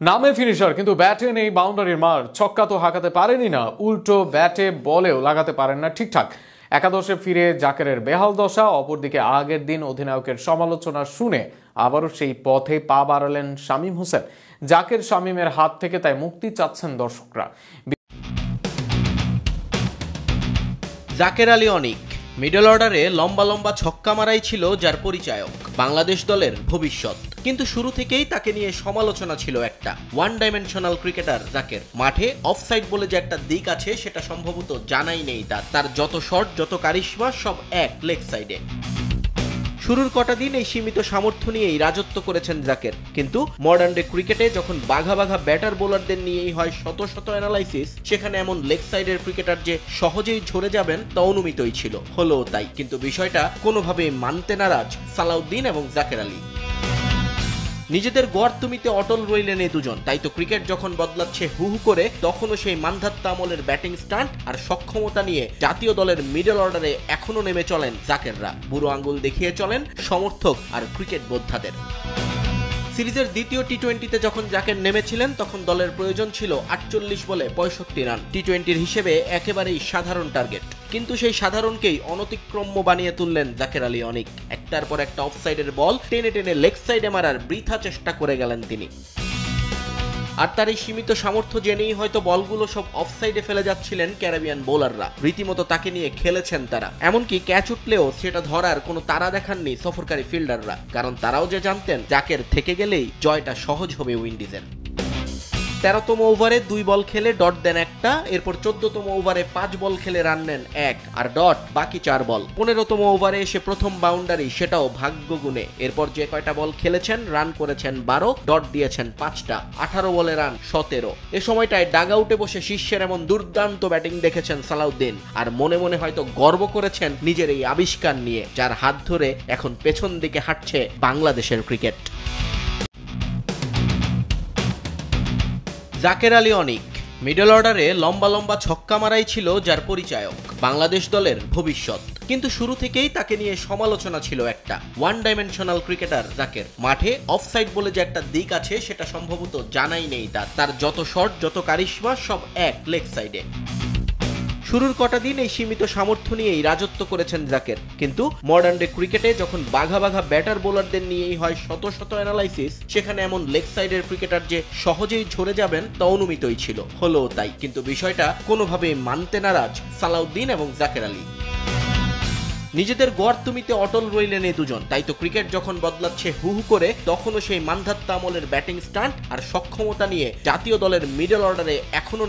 নামে ফিনিশার কিন্তু ব্যাটে নেই বাউন্ডারির মার। ছক্কা তো হাঁকাতে পারেনি না, উল্টো ব্যাটে বলেও লাগাতে পারেন না ঠিকঠাক। একাদশে ফিরে জাকেরের বেহাল দশা। অপরদিকে আগের দিন অধিনায়কের সমালোচনা শুনে আবারও সেই পথে পা বাড়ালেন শামীম হোসেন। জাকের শামীমের হাত থেকে তাই মুক্তি চাচ্ছেন দর্শকরা। জাকের আলী অনিক মিডল অর্ডারে লম্বা লম্বা ছক্কা মারাই ছিল যার পরিচায়ক, বাংলাদেশ দলের ভবিষ্যৎ। কিন্তু শুরু থেকেই তাকে নিয়ে সমালোচনা ছিল একটা। One dimensional cricketer Zaker. মাঠে অফসাইড বলে যে একটা দিক আছে সেটা সম্ভবত জানাই নেই তার যত শট, যত কারিশমা সব এক লেগ সাইডে। শুরুর কটা দিন এই সীমিত সামর্থ্য নিয়েই রাজত্ব করেছেন জাকের। কিন্তু মডার্ন ডে ক্রিকেটে যখন বাঘা বাঘা ব্যাটার বোলারদের নিয়েই হয় শত শত অ্যানালাইসিস, সেখানে এমন লেগ সাইডের ক্রিকেটার যে সহজেই ঝরে যাবেন তা অনুমিতই ছিল। হলো তাই, কিন্তু বিষয়টা কোনোভাবেই মানতে নারাজ সালাউদ্দিন এবং জাকের আলী। নিজেদের গড়তুমিতে অটল রইলেন এই দুজন। তাই তো ক্রিকেট যখন বদলাচ্ছে হু হু করে, তখনও সেই মানধাত্তা আমলের ব্যাটিং স্টান্ট আর সক্ষমতা নিয়ে জাতীয় দলের মিডল অর্ডারে এখনো নেমে চলেন জাকেররা। বুড়ো আঙ্গুল দেখিয়ে চলেন সমর্থক আর ক্রিকেট বোদ্ধাদের। সিরিজের দ্বিতীয় টি-20তে যখন জাকের নেমেছিলেন, তখন দলের প্রয়োজন ছিল 48 বলে 65 রান। টি-20-র হিসেবে একেবারেই সাধারণ টার্গেট, কিন্তু সেই সাধারণকেই অনতিক্রম্য বানিয়ে তুললেন জাকের আলী অনিক। একটার পর একটা অফসাইডের বল টেনে টেনে লেগ সাইডে মারার বৃথা চেষ্টা করে গেলেন তিনি। আর তার এই সীমিত সামর্থ্য জেনেই হয়তো বলগুলো সব অফসাইডে ফেলে যাচ্ছিলেন ক্যারিবিয়ান বোলাররা। রীতিমতো তাকে নিয়ে খেলেছেন তারা। এমনকি ক্যাচ উঠলেও সেটা ধরার কোনো তাড়া দেখাননি সফরকারী ফিল্ডাররা, কারণ তারাও যে জানতেন জাকের থেকে গেলেই জয়টা সহজ হবে উইন্ডিজের। 13তম ওভারে 2 বল খেলে ডট দেন একটা, এরপর 14তম ওভারে 5 বল খেলে রান নেন 1 আর ডট বাকি 4 বল। 15তম ওভারে এসে প্রথম বাউন্ডারি, সেটাও ভাগ্য গুণে। এরপর যে কয়টা বল খেলেছেন রান করেছেন 12, ডট দিয়েছেন 5টা। 18 বলে রান 17। এ সময়টায় ডাগ আউটে বসে শীর্ষের এমন দুর্দান্ত ব্যাটিং দেখেছেন সালাউদ্দিন, আর মনে মনে হয়তো গর্ব করেছেন নিজের এই আবিষ্কার নিয়ে, যার হাত ধরে এখন পেছন দিকে হাঁটছে বাংলাদেশের ক্রিকেট। জাকের আলী অনিক মিডল অর্ডারে লম্বা লম্বা ছক্কা মারাই ছিল যার পরিচায়ক, বাংলাদেশ দলের ভবিষ্যৎ। কিন্তু শুরু থেকেই তাকে নিয়ে সমালোচনা ছিল একটা। One dimensional cricketer Zaker. মাঠে অফসাইড বলে যে একটা দিক আছে সেটা সম্ভবত জানাই নেই তার যত শট, যত কারিশমা সব এক লেগ সাইডে। শুরুর কটা দিন এই সীমিত সামর্থ্য নিয়েই রাজত্ব করেছেন জাকের। কিন্তু মডার্ন ডে ক্রিকেটে যখন বাঘা বাঘা ব্যাটার বোলারদের নিয়েই হয় শত শত অ্যানালাইসিস, সেখানে এমন লেগ সাইডের ক্রিকেটার যে সহজেই ঝরে যাবেন তা অনুমিতই ছিল। হলো তাই, কিন্তু বিষয়টা কোনোভাবেই মানতে নারাজ সালাউদ্দিন এবং জাকের আলী। নিজেদের গড়তুমিতে অটল রইলেন এই দুজন। তাই তো ক্রিকেট যখন বদলাচ্ছে হু হু করে, তখনও সেই মানধাত্তা আমলের ব্যাটিং স্টান্ট আর সক্ষমতা নিয়ে জাতীয় দলের মিডল অর্ডারে এখনো